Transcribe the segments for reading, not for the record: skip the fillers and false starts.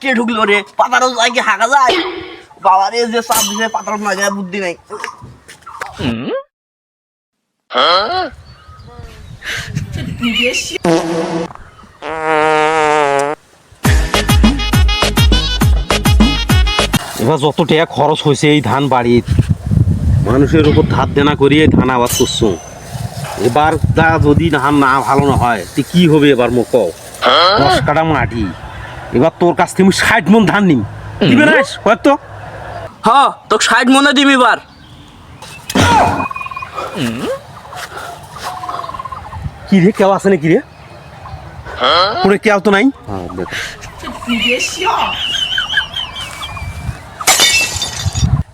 কে ঢুকলো রে? পাতারও যায় কি হাঁকা যায়? বাবা রে, যে চাপ দিছে পাতার না যায়, বুদ্ধি নাই। এবার যত টাকা খরচ হয়েছে এই ধান বাড়ির, মানুষের উপর ধার দেনা করিয়ে ধান আবাদ করছো। এবার যা যদি ধান না ভালো না হয় তো কি হবে এবার মোক কও? 10 কাঠা মাটি, এবার তোর কাছ থেকে আমি 60 মণ ধান নিম, দিবে না হয়তো? হ, তোকে 60 মনে দিম এবার। কি রে, কেউ আছে নাকি রে? পুরে কেউ তো নাই।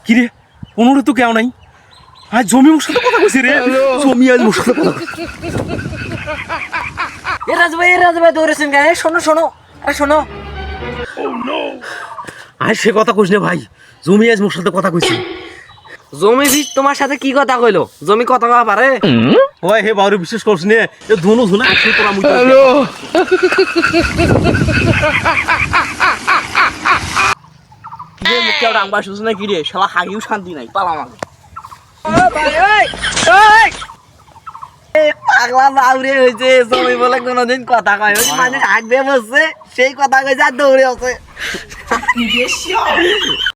কি রে, পনেরো তো কেউ নাই। আজ জমি মোর সাথে কথা কইছি রে, জমি আজ মোর সাথে কথা কইছে। এ রাজু ভাই দৌড়েছেন কেন? শোনো শোনো, আরে শোনো। আজ সে কথা কইস না ভাই, জমি আজ মোর সাথে কথা কইছি। জমি বীজ তোমার সাথে কি কথা কইলো? জমি কথা কওয়া পারে? ওই হে বাউরি বিশ্বাস করছ নে, এ ধুনু ধুনা আছে তোরা মুই। কি রে, মুখে রাংবা শুছ না কি রে? শালা হাগিও শান্তি নাই, পালাম আমি। পাগলা বাউরে হয়েছে, জমি বলে কোনোদিন কথা কয়? ওই মানুষ হাঁকবে বসছে, সেই কথা কইছে আর দৌড়ে আছে।